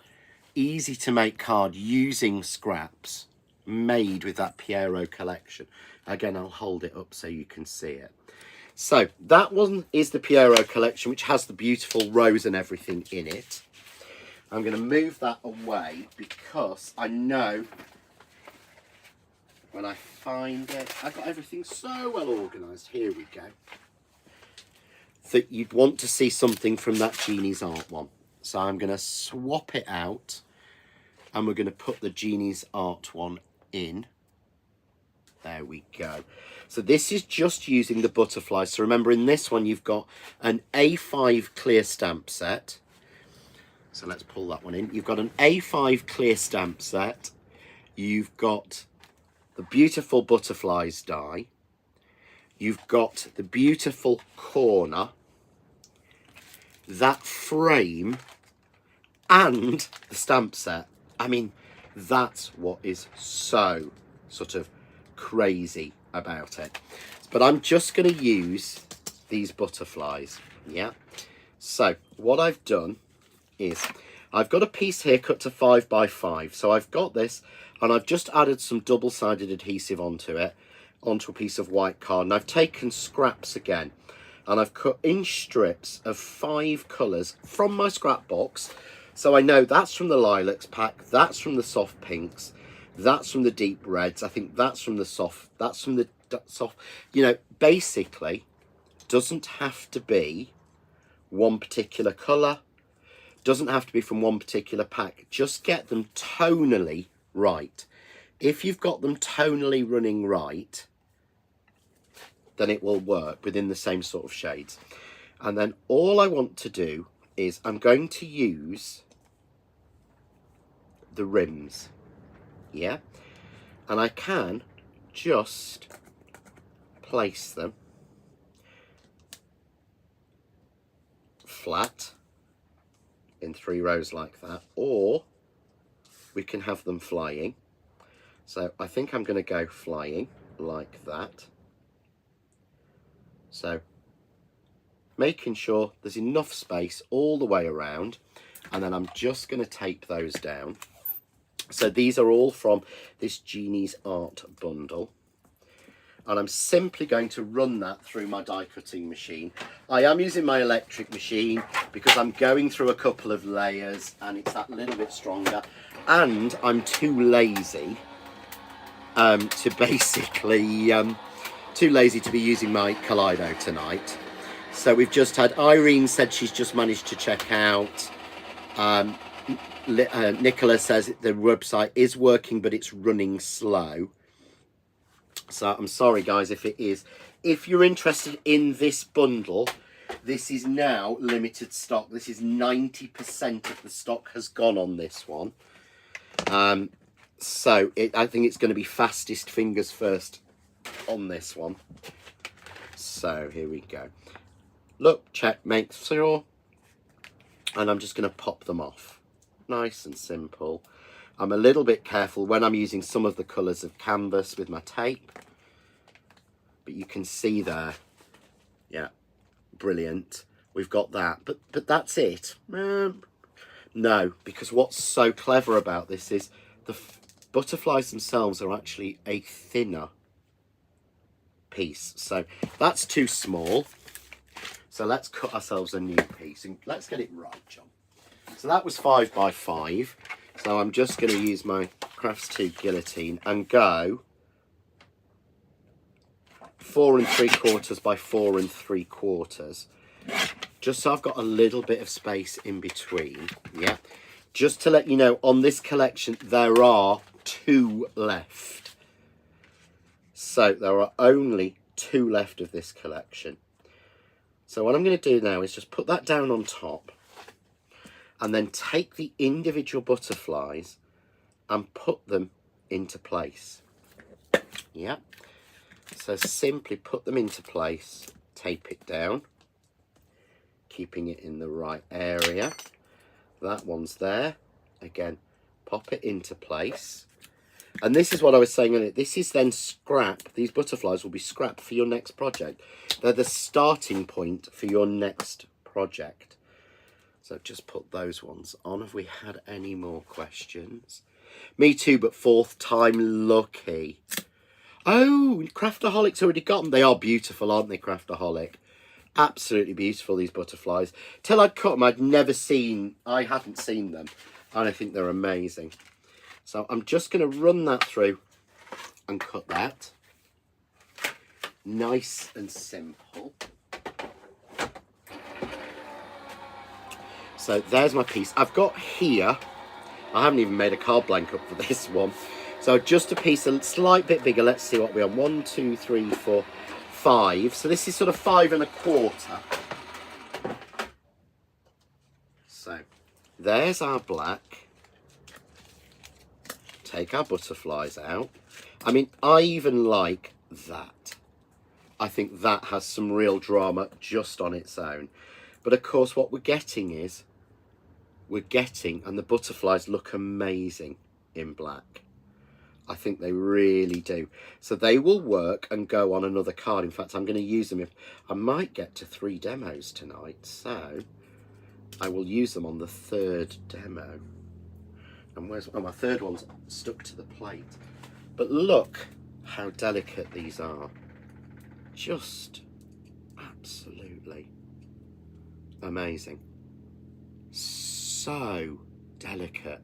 easy to make card using scraps made with that Pierrot collection. Again, I'll hold it up so you can see it. So that one is the Pierrot collection, which has the beautiful rose and everything in it. I'm going to move that away because I know when I find it, I've got everything so well organised. Here we go. That you'd want to see something from that Genie's Art one. So I'm going to swap it out and we're going to put the Genie's Art one in. There we go. So this is just using the butterflies. So remember, in this one, you've got an A5 clear stamp set. So let's pull that one in. You've got an A5 clear stamp set. You've got the beautiful butterflies die. You've got the beautiful corner, that frame, and the stamp set. I mean, that's what is so sort of crazy about it. But I'm just going to use these butterflies. Yeah. So what I've done is I've got a piece here cut to 5 by 5. So I've got this, and I've just added some double-sided adhesive onto it, onto a piece of white card. And I've taken scraps again, and I've cut in strips of 5 colours from my scrap box. So I know that's from the lilacs pack, that's from the soft pinks, that's from the deep reds, I think that's from the soft, you know, basically doesn't have to be one particular colour, doesn't have to be from one particular pack, just get them tonally right. If you've got them tonally running right, then it will work within the same sort of shades. And then all I want to do is I'm going to use the rims, yeah, and I can just place them flat in 3 rows like that, or we can have them flying. So I think I'm going to go flying like that. So making sure there's enough space all the way around, and then I'm just going to tape those down. So these are all from this Genie's Art bundle, and I'm simply going to run that through my die cutting machine. I am using my electric machine because I'm going through a couple of layers and it's that little bit stronger, and I'm too lazy to basically too lazy to be using my Kaleido tonight. So we've just had Irene said she's just managed to check out. Nicola says the website is working, but it's running slow. So I'm sorry, guys, if it is. If you're interested in this bundle, this is now limited stock. This is 90% of the stock has gone on this one. So I think it's going to be fastest fingers first on this one. So here we go. Look, check, make sure. And I'm just going to pop them off. Nice and simple. I'm a little bit careful when I'm using some of the colours of canvas with my tape. But you can see there. Yeah, brilliant. We've got that. But that's it. No, because what's so clever about this is the butterflies themselves are actually a thinner piece. So that's too small. So let's cut ourselves a new piece and let's get it right, John. So that was 5 by 5. So I'm just going to use my Crafts 2 guillotine and go 4 3/4 by 4 3/4. Just so I've got a little bit of space in between. Yeah. Just to let you know, on this collection, there are 2 left. So there are only 2 left of this collection. So what I'm going to do now is just put that down on top and then take the individual butterflies and put them into place. Yeah. So simply put them into place, tape it down, keeping it in the right area. That one's there. Again, pop it into place. And this is what I was saying earlier. This is then scrap. These butterflies will be scrap for your next project. They're the starting point for your next project. So just put those ones on. Have we had any more questions? Me too, but 4th time lucky. Oh, Craftaholics already got them. They are beautiful, aren't they, Craftaholic? Absolutely beautiful, these butterflies. Till I'd cut them, I hadn't seen them. And I think they're amazing. So I'm just going to run that through and cut that. Nice and simple. So there's my piece. I've got here, I haven't even made a card blank up for this one. So just a piece a slight bit bigger. Let's see what we're on. 1, 2, 3, 4, 5. So this is sort of 5 1/4. So there's our black. Take our butterflies out. I mean, I even like that. I think that has some real drama just on its own. But of course, what we're getting, and the butterflies look amazing in black. I think they really do. So they will work and go on another card. In fact, I'm going to use them. I might get to 3 demos tonight, so I will use them on the 3rd demo. And my 3rd one's stuck to the plate. But look how delicate these are. Just absolutely amazing. So delicate.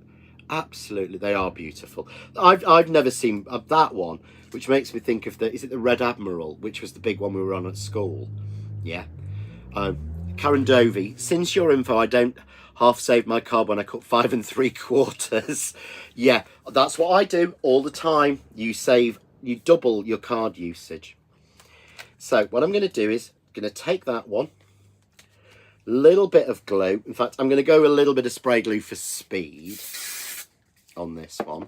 Absolutely, they are beautiful. I've never seen that one, which makes me think of is it the Red Admiral, which was the big one we were on at school? Yeah. Karen Dovey, since your info, I don't half save my card when I cut 5 3/4. Yeah, that's what I do all the time. You double your card usage. So what I'm going to do is I'm going to take that one, little bit of glue. In fact, I'm going to go a little bit of spray glue for speed on this one.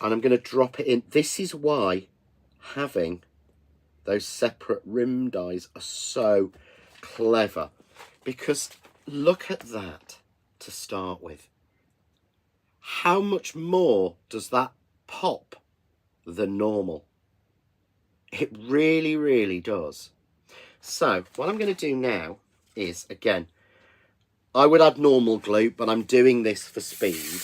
And I'm going to drop it in. This is why having those separate rim dies are so clever. Because look at that to start with. How much more does that pop than normal? It really, really does. So what I'm going to do now is, again, I would add normal glue, but I'm doing this for speed.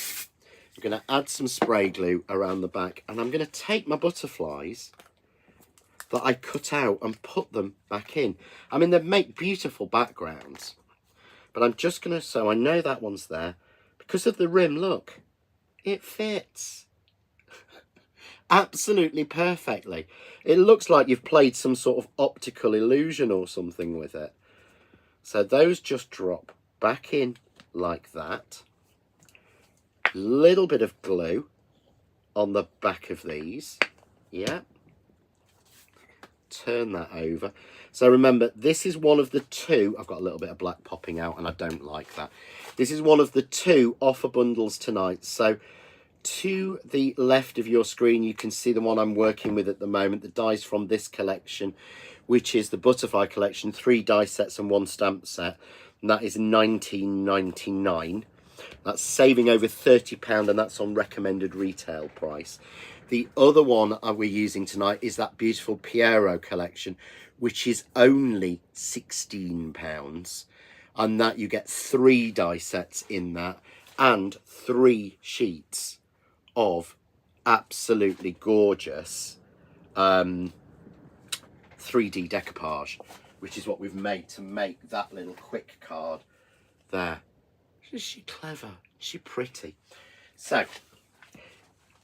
I'm going to add some spray glue around the back, and I'm going to take my butterflies that I cut out and put them back in. I mean, they make beautiful backgrounds, but I'm just going to, so I know that one's there. Because of the rim, look, it fits. Absolutely perfectly. It looks like you've played some sort of optical illusion or something with it. So those just drop back in like that. Little bit of glue on the back of these. Yeah. Turn that over. So remember, this is one of the 2. I've got a little bit of black popping out and I don't like that. This is one of the 2 offer bundles tonight. So to the left of your screen, you can see the one I'm working with at the moment, the dies from this collection, which is the Butterfly collection, 3 die sets and 1 stamp set, and that is £19.99. That's saving over £30, and that's on recommended retail price. The other one we're using tonight is that beautiful Pierrot collection, which is only £16, and that you get 3 die sets in that and 3 sheets of absolutely gorgeous 3D decoupage, which is what we've made to make that little quick card there. Is she clever? Is she pretty? So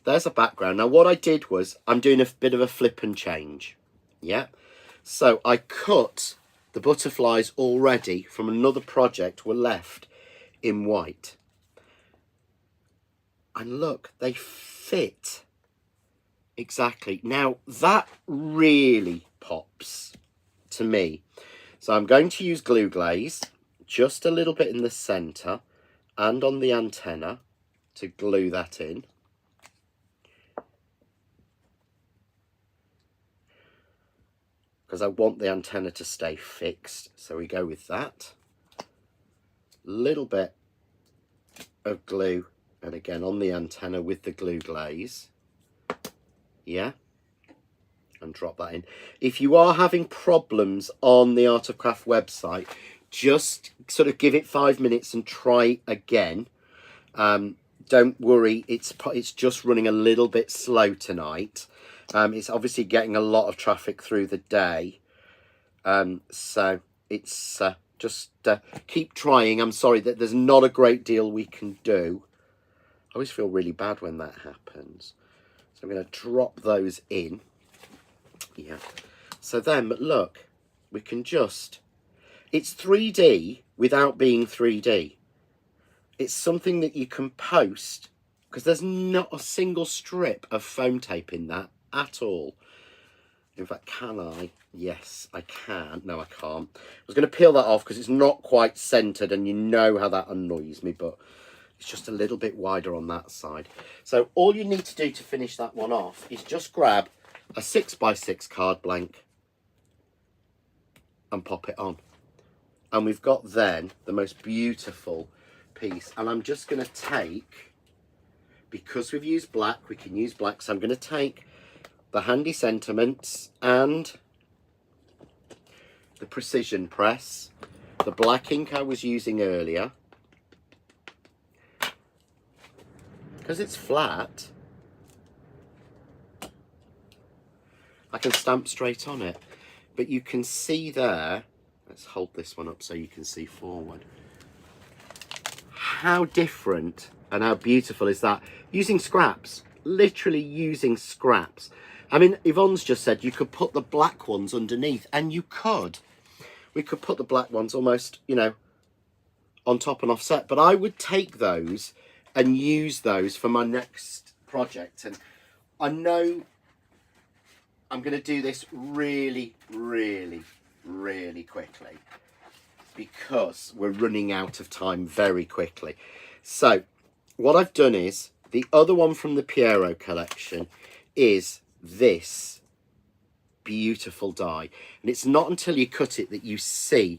there's a background. Now what I did was, I'm doing a bit of a flip and change. Yeah. So I cut the butterflies already from another project, were left in white. And look, they fit exactly. Now that really pops to me. So I'm going to use glue glaze, just a little bit in the centre and on the antenna to glue that in. Because I want the antenna to stay fixed. So we go with that. Little bit of glue, and again on the antenna with the glue glaze. Yeah. And drop that in. If you are having problems on the Art of Craft website, just sort of give it 5 minutes and try again. Don't worry, it's just running a little bit slow tonight. It's obviously getting a lot of traffic through the day. So it's just keep trying. I'm sorry that there's not a great deal we can do. I always feel really bad when that happens. So I'm going to drop those in. Yeah. So then, but look, we can just... It's 3D without being 3D. It's something that you can post because there's not a single strip of foam tape in that at all. In fact, can I? Yes, I can. No, I can't. I was going to peel that off because it's not quite centred, and you know how that annoys me, but it's just a little bit wider on that side. So all you need to do to finish that one off is just grab a 6x6 card blank and pop it on. And we've got then the most beautiful piece. And I'm just going to take, because we've used black, we can use black, so I'm going to take the Handy Sentiments and the Precision Press, the black ink I was using earlier, because it's flat, I can stamp straight on it. But you can see there, let's hold this one up so you can see forward, how different and how beautiful is that, using scraps, literally using scraps. I mean, Yvonne's just said you could put the black ones underneath, and you could. We could put the black ones almost, you know, on top and offset. But I would take those and use those for my next project. And I know I'm going to do this really, really, really quickly because we're running out of time very quickly. So what I've done is, the other one from the Pierrot collection is this beautiful die, and it's not until you cut it that you see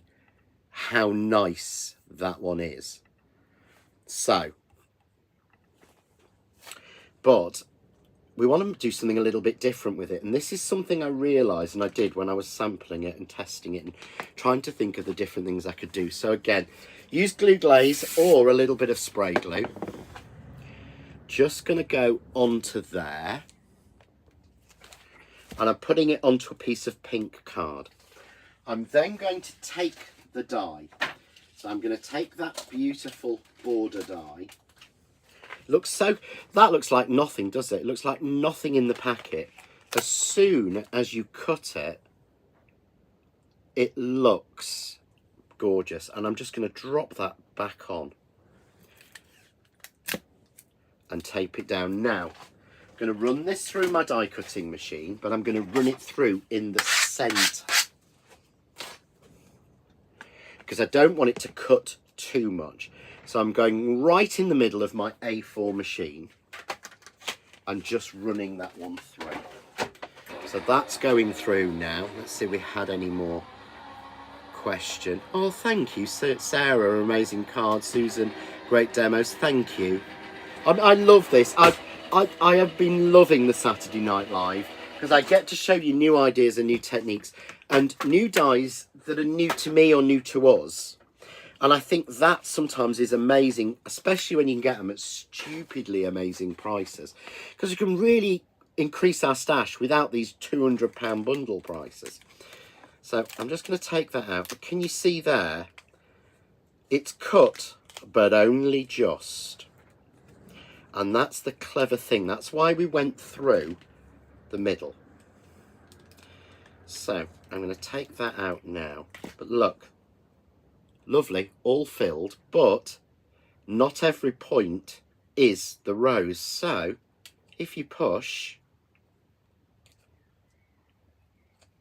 how nice that one is. So, but we want to do something a little bit different with it, and this is something I realised, and I did when I was sampling it and testing it and trying to think of the different things I could do. So again, use glue glaze or a little bit of spray glue. Just going to go onto there, and I'm putting it onto a piece of pink card. I'm then going to take the die. So I'm going to take that beautiful border die. That looks like nothing, does it? It looks like nothing in the packet. As soon as you cut it, it looks gorgeous. And I'm just going to drop that back on and tape it down. Now, I'm going to run this through my die cutting machine, but I'm going to run it through in the centre because I don't want it to cut too much. So I'm going right in the middle of my A4 machine and just running that one through. So that's going through now. Let's see if we had any more question. Oh, thank you, Sarah, amazing card. Susan, great demos, thank you. I love this. I have been loving the Saturday Night Live because I get to show you new ideas and new techniques and new dies that are new to me or new to us. And I think that sometimes is amazing, especially when you can get them at stupidly amazing prices, because you can really increase our stash without these £200 bundle prices. So I'm just going to take that out. But can you see there? It's cut, but only just. And that's the clever thing. That's why we went through the middle. So I'm going to take that out now. But look, lovely, all filled, but not every point is the rose. So if you push,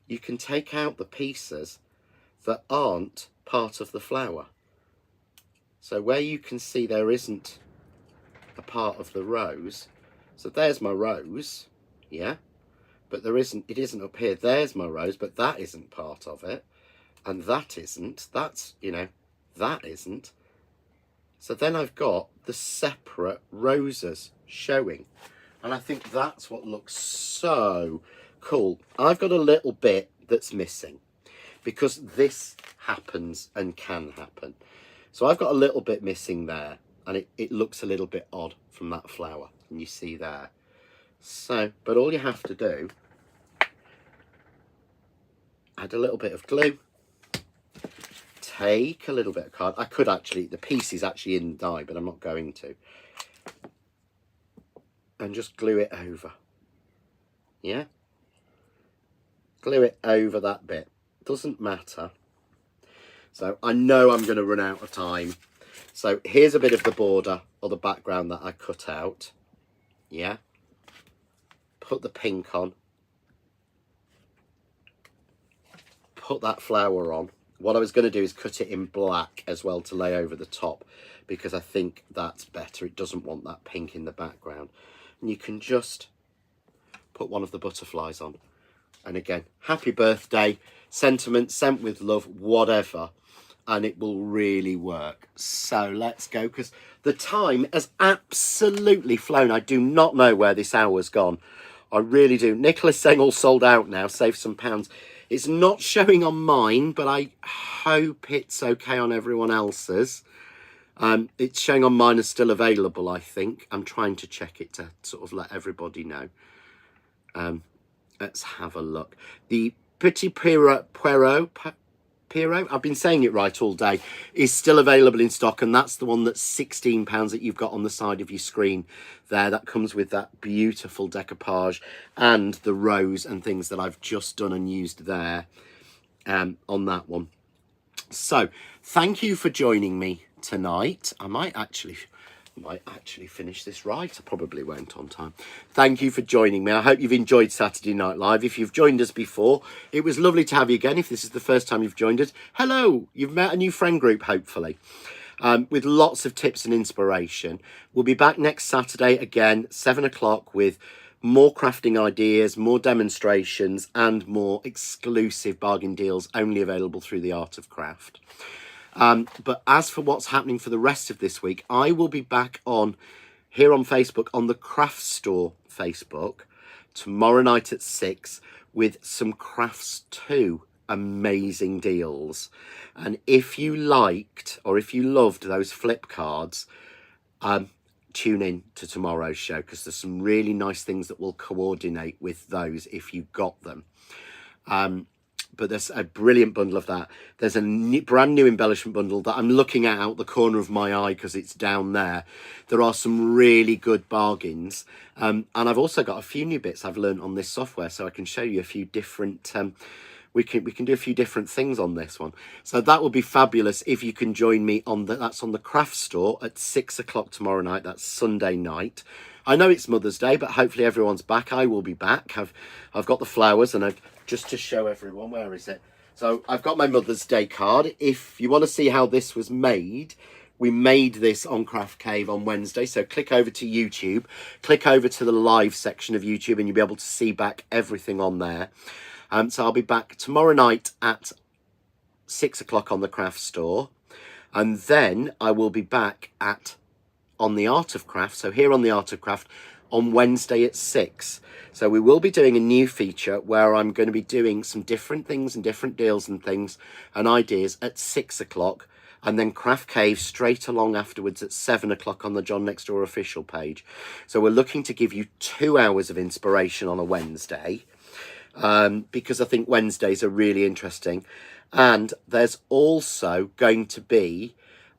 you can take out the pieces that aren't part of the flower. So where you can see there isn't a part of the rose, so there's my rose, yeah, but it isn't up here. There's my rose, but that isn't part of it, and that isn't, that's, you know, that isn't. So then I've got the separate roses showing, and I think that's what looks so cool. I've got a little bit that's missing because this happens and can happen. So I've got a little bit missing there, and it looks a little bit odd from that flower, and you see there. So, but all you have to do, add a little bit of glue, take a little bit of card. I could actually, the piece is actually in the die, but I'm not going to. And just glue it over. Yeah? Glue it over that bit. Doesn't matter. So I know I'm going to run out of time. So here's a bit of the border or the background that I cut out. yeah, put the pink on, put that flower on. What I was going to do is cut it in black as well to lay over the top, because I think that's better. It doesn't want that pink in the background. And you can just put one of the butterflies on. And again, happy birthday, sentiment sent with love, whatever. And it will really work. So let's go, because the time has absolutely flown. I do not know where this hour's gone. I really do. Nicola's saying all sold out now, save some pounds. It's not showing on mine, but I hope it's okay on everyone else's. It's showing on mine as still available, I think. I'm trying to check it to sort of let everybody know. Let's have a look. The Petit Pierrot, I've been saying it right all day, is still available in stock, and that's the one that's £16 that you've got on the side of your screen there. That comes with that beautiful decoupage and the rose and things that I've just done and used there on that one. So thank you for joining me tonight. I might actually finish this right. I probably won't on time. Thank you for joining me. I hope you've enjoyed Saturday Night Live. If you've joined us before, it was lovely to have you again. If this is the first time you've joined us, hello. You've met a new friend group, hopefully, with lots of tips and inspiration. We'll be back next Saturday again, 7 o'clock, with more crafting ideas, more demonstrations, and more exclusive bargain deals only available through the Art of Craft. But as for what's happening for the rest of this week, I will be back here on Facebook, on the Craft Store Facebook, tomorrow night at 6 with some Crafts 2 amazing deals. And if you liked or if you loved those flip cards, tune in to tomorrow's show, because there's some really nice things that will coordinate with those if you got them. But there's a brilliant bundle of that. There's a brand new embellishment bundle that I'm looking at out the corner of my eye because it's down there. There are some really good bargains. And I've also got a few new bits I've learned on this software, so I can show you a few different... we can do a few different things on this one. So that will be fabulous if you can join me on that's on the Craft Store at 6 o'clock tomorrow night. That's Sunday night. I know it's Mother's Day, but hopefully everyone's back. I will be back. I've got the flowers, and just to show everyone, where is it? So I've got my Mother's Day card. If you want to see how this was made, we made this on Craft Cave on Wednesday. So click over to YouTube, click over to the live section of YouTube, and you'll be able to see back everything on there. So I'll be back tomorrow night at 6 o'clock on the Craft Store. And then I will be back on the Art of Craft. So here on the Art of Craft on Wednesday at 6. So we will be doing a new feature where I'm going to be doing some different things and different deals and things and ideas at 6 o'clock. And then Craft Cave straight along afterwards at 7 o'clock on the John Next Door official page. So we're looking to give you 2 hours of inspiration on a Wednesday. Because I think Wednesdays are really interesting. And there's also going to be,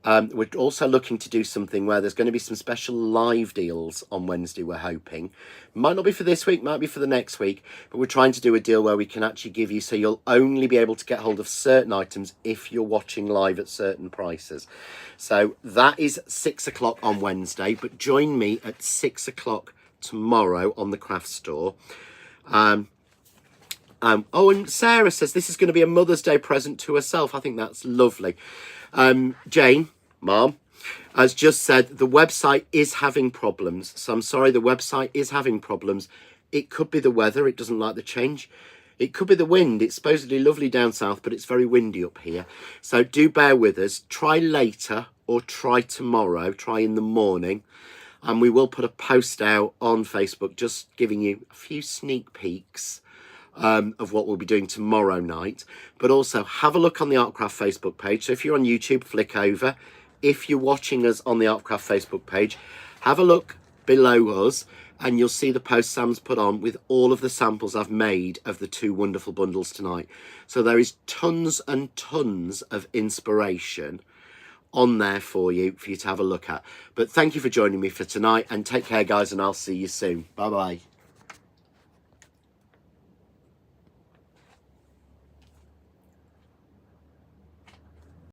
we're also looking to do something where there's going to be some special live deals on Wednesday, we're hoping. Might not be for this week, might be for the next week, but we're trying to do a deal where we can actually give you, so you'll only be able to get hold of certain items if you're watching live at certain prices. So that is 6 o'clock on Wednesday, but join me at 6 o'clock tomorrow on the Craft Store. Oh, and Sarah says this is going to be a Mother's Day present to herself. I think that's lovely. Jane, Mom, has just said the website is having problems. So I'm sorry, the website is having problems. It could be the weather. It doesn't like the change. It could be the wind. It's supposedly lovely down south, but it's very windy up here. So do bear with us. Try later or try tomorrow. Try in the morning. And we will put a post out on Facebook just giving you a few sneak peeks of what we'll be doing tomorrow night. But also have a look on the Artcraft Facebook page. So if you're on YouTube, flick over. If you're watching us on the Artcraft Facebook page, have a look below us and you'll see the post Sam's put on with all of the samples I've made of the 2 wonderful bundles tonight. So there is tons and tons of inspiration on there for you to have a look at. But thank you for joining me for tonight, and take care, guys, and I'll see you soon. Bye bye.